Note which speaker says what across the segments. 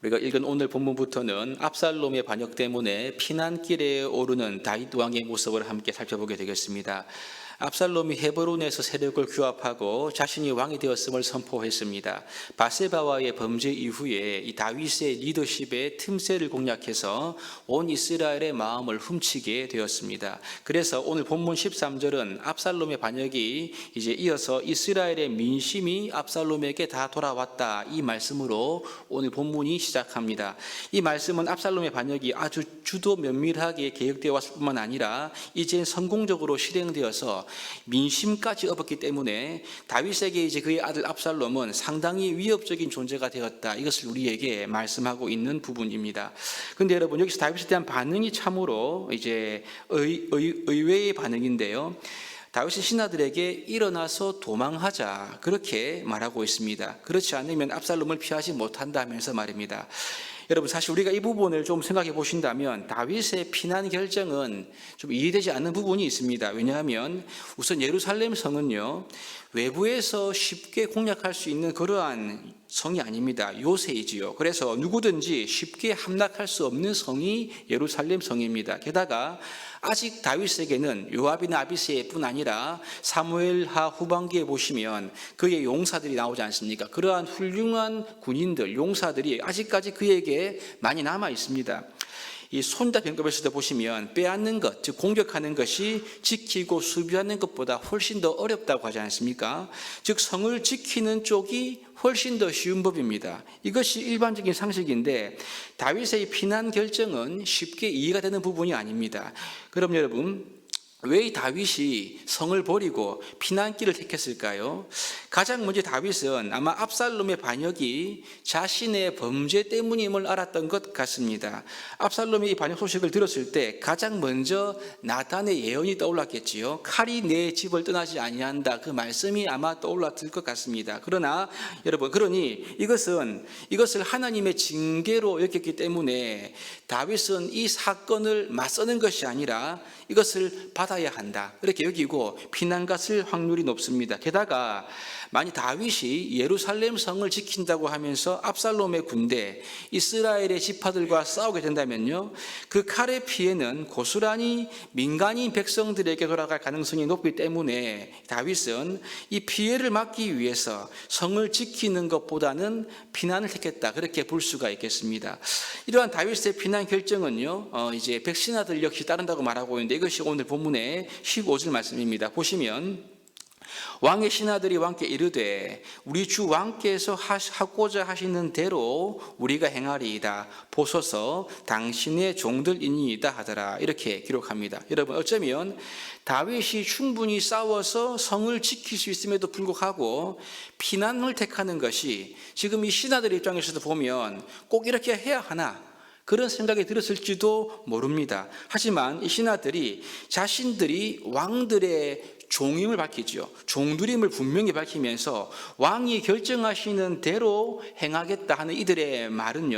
Speaker 1: 우리가 읽은 오늘 본문부터는 압살롬의 반역 때문에 피난길에 오르는 다윗 왕의 모습을 함께 살펴보게 되겠습니다. 압살롬이 헤브론에서 세력을 규합하고 자신이 왕이 되었음을 선포했습니다. 바세바와의 범죄 이후에 이 다윗의 리더십의 틈새를 공략해서 온 이스라엘의 마음을 훔치게 되었습니다. 그래서 오늘 본문 13절은 압살롬의 반역이 이제 이어서 이스라엘의 민심이 압살롬에게 다 돌아왔다, 이 말씀으로 오늘 본문이 시작합니다. 이 말씀은 압살롬의 반역이 아주 주도 면밀하게 계획되어 왔을 뿐만 아니라 이제 성공적으로 실행되어서 민심까지 업었기 때문에 다윗에게 이제 그의 아들 압살롬은 상당히 위협적인 존재가 되었다, 이것을 우리에게 말씀하고 있는 부분입니다. 그런데 여러분, 여기서 다윗에 대한 반응이 참으로 이제 의외의 반응인데요. 다윗이 신하들에게 일어나서 도망하자, 그렇게 말하고 있습니다. 그렇지 않으면 압살롬을 피하지 못한다면서 말입니다. 여러분, 사실 우리가 이 부분을 좀 생각해 보신다면 다윗의 피난 결정은 좀 이해되지 않는 부분이 있습니다. 왜냐하면 우선 예루살렘 성은요, 외부에서 쉽게 공략할 수 있는 그러한 성이 아닙니다. 요새이지요. 그래서 누구든지 쉽게 함락할 수 없는 성이 예루살렘 성입니다. 게다가 아직 다윗에게는 요압이나 아비새뿐 아니라 사무엘하 후반기에 보시면 그의 용사들이 나오지 않습니까? 그러한 훌륭한 군인들, 용사들이 아직까지 그에게 많이 남아 있습니다. 이 손자 병법에서도 보시면 빼앗는 것, 즉 공격하는 것이 지키고 수비하는 것보다 훨씬 더 어렵다고 하지 않습니까? 즉 성을 지키는 쪽이 훨씬 더 쉬운 법입니다. 이것이 일반적인 상식인데 다윗의 피난 결정은 쉽게 이해가 되는 부분이 아닙니다. 그럼 여러분, 왜 다윗이 성을 버리고 피난길을 택했을까요? 가장 먼저 다윗은 아마 압살롬의 반역이 자신의 범죄 때문임을 알았던 것 같습니다. 압살롬이 이 반역 소식을 들었을 때 가장 먼저 나단의 예언이 떠올랐겠지요. 칼이 내 집을 떠나지 아니한다, 그 말씀이 아마 떠올랐을 것 같습니다. 그러나 여러분, 그러니 이것을 하나님의 징계로 여겼기 때문에 다윗은 이 사건을 맞서는 것이 아니라 이것을 받아야 한다, 이렇게 여기고 피난 갔을 확률이 높습니다. 게다가 만약 다윗이 예루살렘 성을 지킨다고 하면서 압살롬의 군대, 이스라엘의 지파들과 싸우게 된다면요, 그 칼의 피해는 고스란히 민간인 백성들에게 돌아갈 가능성이 높기 때문에 다윗은 이 피해를 막기 위해서 성을 지키는 것보다는 피난을 택했다, 그렇게 볼 수가 있겠습니다. 이러한 다윗의 피난 결정은요, 이제 백신하들 역시 따른다고 말하고 있는데 이것이 오늘 본문의 15절 말씀입니다. 보시면 왕의 신하들이 왕께 이르되 우리 주 왕께서 하고자 하시는 대로 우리가 행하리이다, 보소서 당신의 종들이니이다 하더라, 이렇게 기록합니다. 여러분, 어쩌면 다윗이 충분히 싸워서 성을 지킬 수 있음에도 불구하고 피난을 택하는 것이 지금 이 신하들 입장에서도 보면 꼭 이렇게 해야 하나, 그런 생각이 들었을지도 모릅니다. 하지만 이 신하들이 자신들이 왕들의 종임을 밝히죠. 종들임을 분명히 밝히면서 왕이 결정하시는 대로 행하겠다 하는 이들의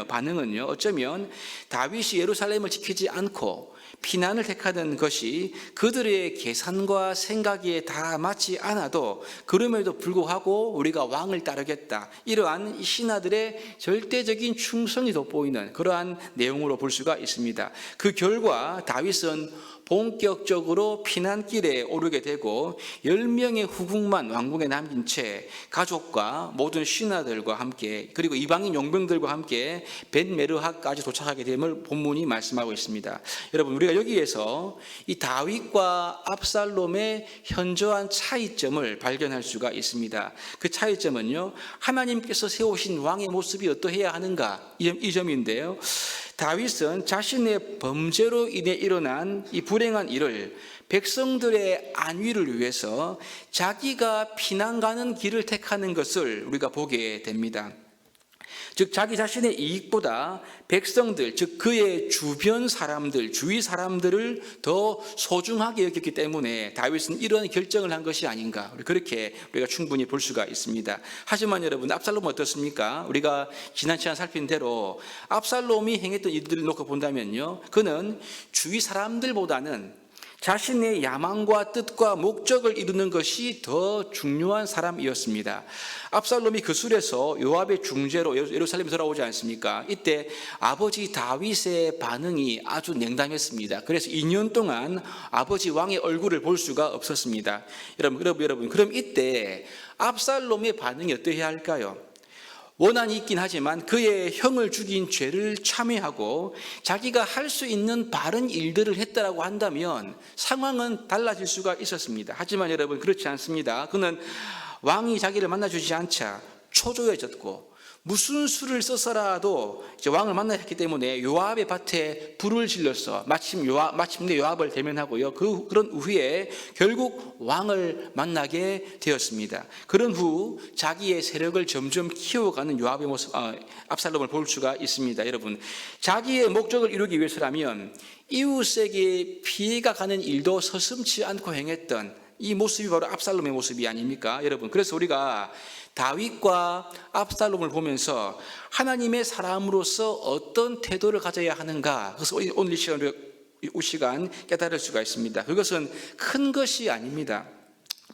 Speaker 1: 반응은요, 어쩌면 다윗이 예루살렘을 지키지 않고 피난을 택하는 것이 그들의 계산과 생각에 다 맞지 않아도 그럼에도 불구하고 우리가 왕을 따르겠다, 이러한 신하들의 절대적인 충성이 돋보이는 그러한 내용으로 볼 수가 있습니다. 그 결과 다윗은 본격적으로 피난길에 오르게 되고 10명의 후궁만 왕궁에 남긴 채 가족과 모든 신하들과 함께, 그리고 이방인 용병들과 함께 벳메르하까지 도착하게 됨을 본문이 말씀하고 있습니다. 여러분, 우리가 여기에서 이 다윗과 압살롬의 현저한 차이점을 발견할 수가 있습니다. 그 차이점은요, 하나님께서 세우신 왕의 모습이 어떠해야 하는가, 이 점인데요. 다윗은 자신의 범죄로 인해 일어난 이 불행한 일을 백성들의 안위를 위해서 자기가 피난 가는 길을 택하는 것을 우리가 보게 됩니다. 즉 자기 자신의 이익보다 백성들, 즉 그의 주변 사람들, 주위 사람들을 더 소중하게 여겼기 때문에 다윗은 이런 결정을 한 것이 아닌가, 그렇게 우리가 충분히 볼 수가 있습니다. 하지만 여러분, 압살롬은 어떻습니까? 우리가 지난 시간 살핀 대로 압살롬이 행했던 일들을 놓고 본다면요, 그는 주위 사람들보다는 자신의 야망과 뜻과 목적을 이루는 것이 더 중요한 사람이었습니다. 압살롬이 그술에서 요압의 중재로 예루살렘에 돌아오지 않습니까? 이때 아버지 다윗의 반응이 아주 냉담했습니다. 그래서 2년 동안 아버지 왕의 얼굴을 볼 수가 없었습니다. 여러분, 그럼 이때 압살롬의 반응이 어떠해야 할까요? 원한이 있긴 하지만 그의 형을 죽인 죄를 참회하고 자기가 할 수 있는 바른 일들을 했다라고 한다면 상황은 달라질 수가 있었습니다. 하지만 여러분, 그렇지 않습니다. 그는 왕이 자기를 만나주지 않자 초조해졌고 무슨 수를 써서라도 이제 왕을 만나야 했기 때문에 요압의 밭에 불을 질러서 마침내 요압을 대면하고요. 그런 후에 결국 왕을 만나게 되었습니다. 그런 후 자기의 세력을 점점 키워가는 요압의 모습, 압살롬을 볼 수가 있습니다. 여러분, 자기의 목적을 이루기 위해서라면 이웃에게 피해가 가는 일도 서슴지 않고 행했던 이 모습이 바로 압살롬의 모습이 아닙니까? 여러분, 그래서 우리가 다윗과 압살롬을 보면서 하나님의 사람으로서 어떤 태도를 가져야 하는가, 그래서 오늘 이 시간 깨달을 수가 있습니다. 그것은 큰 것이 아닙니다.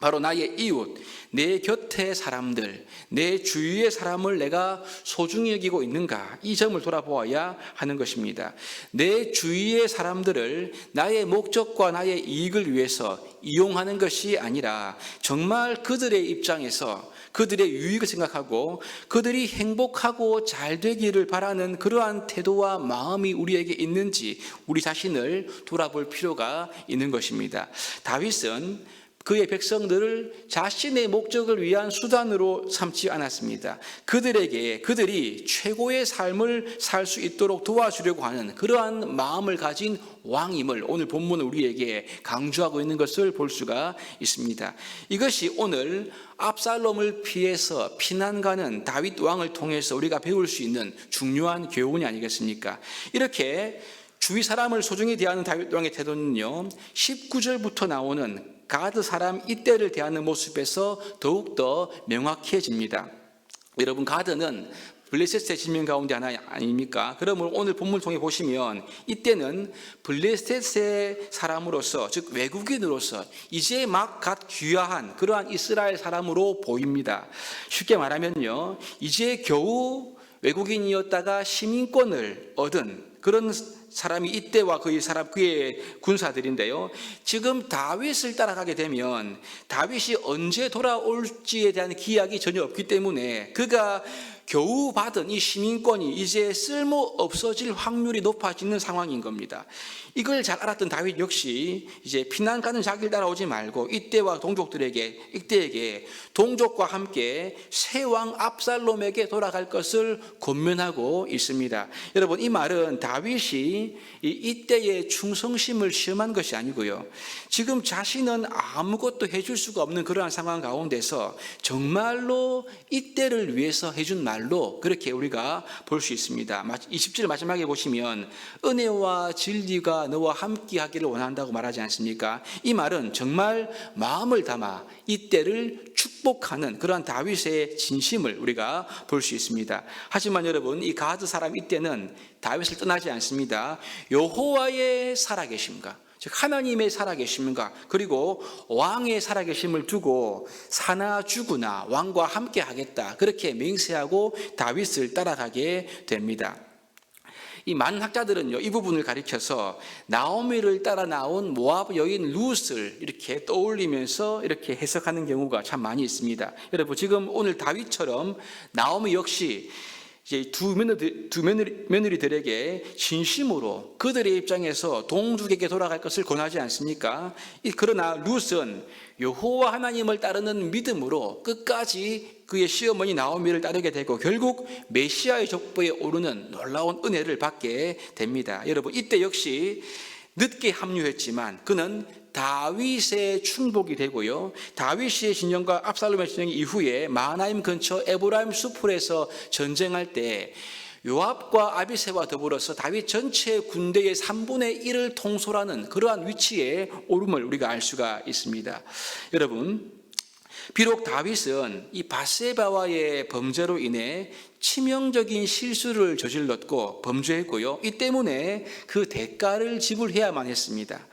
Speaker 1: 바로 나의 이웃, 내 곁의 사람들, 내 주위의 사람을 내가 소중히 여기고 있는가, 이 점을 돌아보아야 하는 것입니다. 내 주위의 사람들을 나의 목적과 나의 이익을 위해서 이용하는 것이 아니라 정말 그들의 입장에서 그들의 유익을 생각하고 그들이 행복하고 잘 되기를 바라는 그러한 태도와 마음이 우리에게 있는지 우리 자신을 돌아볼 필요가 있는 것입니다. 다윗은 그의 백성들을 자신의 목적을 위한 수단으로 삼지 않았습니다. 그들이 최고의 삶을 살 수 있도록 도와주려고 하는 그러한 마음을 가진 왕임을 오늘 본문은 우리에게 강조하고 있는 것을 볼 수가 있습니다. 이것이 오늘 압살롬을 피해서 피난 가는 다윗 왕을 통해서 우리가 배울 수 있는 중요한 교훈이 아니겠습니까? 이렇게 주위 사람을 소중히 대하는 다윗 왕의 태도는요, 19절부터 나오는 가드 사람 이때를 대하는 모습에서 더욱더 명확해집니다. 여러분, 가드는 블레셋의 진명 가운데 하나 아닙니까? 그러면 오늘 본문을 통해 보시면 이때는 블레셋의 사람으로서, 즉 외국인으로서 이제 막 갓 귀화한 그러한 이스라엘 사람으로 보입니다. 쉽게 말하면요, 이제 겨우 외국인이었다가 시민권을 얻은 그런 사람이 이때와 그의 군사들인데요. 지금 다윗을 따라가게 되면 다윗이 언제 돌아올지에 대한 기약이 전혀 없기 때문에 그가 겨우 받은 이 시민권이 이제 쓸모 없어질 확률이 높아지는 상황인 겁니다. 이걸 잘 알았던 다윗 역시 이제 피난 가는 자기를 따라오지 말고 이때와 이때에게 동족과 함께 새 왕 압살롬에게 돌아갈 것을 권면하고 있습니다. 여러분, 이 말은 다윗이 이때의 충성심을 시험한 것이 아니고요, 지금 자신은 아무것도 해줄 수가 없는 그러한 상황 가운데서 정말로 이때를 위해서 해준 말로 그렇게 우리가 볼 수 있습니다. 20절 마지막에 보시면 은혜와 진리가 너와 함께 하기를 원한다고 말하지 않습니까? 이 말은 정말 마음을 담아 이때를 축복하는 그러한 다윗의 진심을 우리가 볼 수 있습니다. 하지만 여러분, 이 가드 사람 이때는 다윗을 떠나지 않습니다. 여호와의 살아계심과, 즉 하나님의 살아계심과 그리고 왕의 살아계심을 두고 사나 죽으나 왕과 함께 하겠다, 그렇게 맹세하고 다윗을 따라가게 됩니다. 이 많은 학자들은요, 이 부분을 가리켜서 나오미를 따라 나온 모압 여인 룻을 이렇게 떠올리면서 이렇게 해석하는 경우가 참 많이 있습니다. 여러분, 지금 오늘 다윗처럼 나오미 역시 이제 두 며느리들에게 진심으로 그들의 입장에서 동족에게 돌아갈 것을 권하지 않습니까? 그러나 룻은 여호와 하나님을 따르는 믿음으로 끝까지 그의 시어머니 나오미를 따르게 되고 결국 메시아의 족보에 오르는 놀라운 은혜를 받게 됩니다. 여러분, 이때 역시 늦게 합류했지만 그는 다윗의 충복이 되고요, 다윗의 진영과 압살롬의 진영 이후에 마하나임 근처 에브라임 수풀에서 전쟁할 때 요압과 아비새와 더불어서 다윗 전체 군대의 3분의 1을 통솔하는 그러한 위치에 오름을 우리가 알 수가 있습니다. 여러분, 비록 다윗은 이 바세바와의 범죄로 인해 치명적인 실수를 저질렀고 범죄했고요. 이 때문에 그 대가를 지불해야만 했습니다.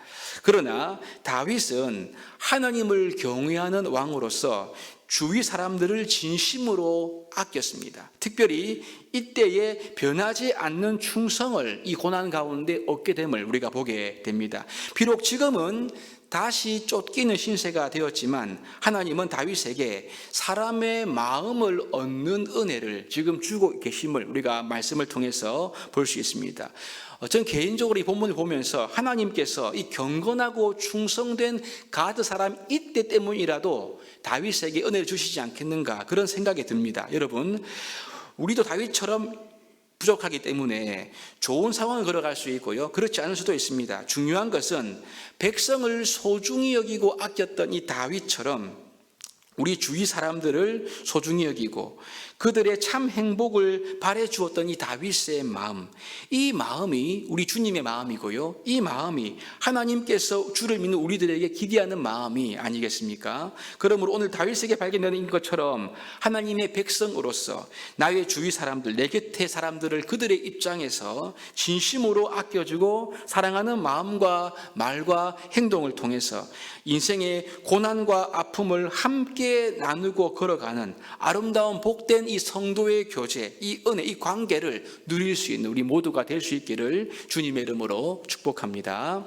Speaker 1: 그러나 다윗은 하나님을 경외하는 왕으로서 주위 사람들을 진심으로 아꼈습니다. 특별히 이때에 변하지 않는 충성을 이 고난 가운데 얻게 됨을 우리가 보게 됩니다. 비록 지금은 다시 쫓기는 신세가 되었지만 하나님은 다윗에게 사람의 마음을 얻는 은혜를 지금 주고 계심을 우리가 말씀을 통해서 볼 수 있습니다. 전 개인적으로 이 본문을 보면서 하나님께서 이 경건하고 충성된 가드 사람 이때 때문이라도 다윗에게 은혜를 주시지 않겠는가 그런 생각이 듭니다. 여러분, 우리도 다윗처럼 부족하기 때문에 좋은 상황을 걸어갈 수 있고요. 그렇지 않을 수도 있습니다. 중요한 것은 백성을 소중히 여기고 아꼈던 이 다윗처럼 우리 주위 사람들을 소중히 여기고 그들의 참 행복을 바래 주었던 이 다윗의 마음, 이 마음이 우리 주님의 마음이고요. 이 마음이 하나님께서 주를 믿는 우리들에게 기대하는 마음이 아니겠습니까? 그러므로 오늘 다윗에게 발견되는 것처럼 하나님의 백성으로서 나의 주위 사람들, 내 곁의 사람들을 그들의 입장에서 진심으로 아껴주고 사랑하는 마음과 말과 행동을 통해서 인생의 고난과 아픔을 함께 나누고 걸어가는 아름다운 복된 이 성도의 교제, 이 은혜, 이 관계를 누릴 수 있는 우리 모두가 될 수 있기를 주님의 이름으로 축복합니다.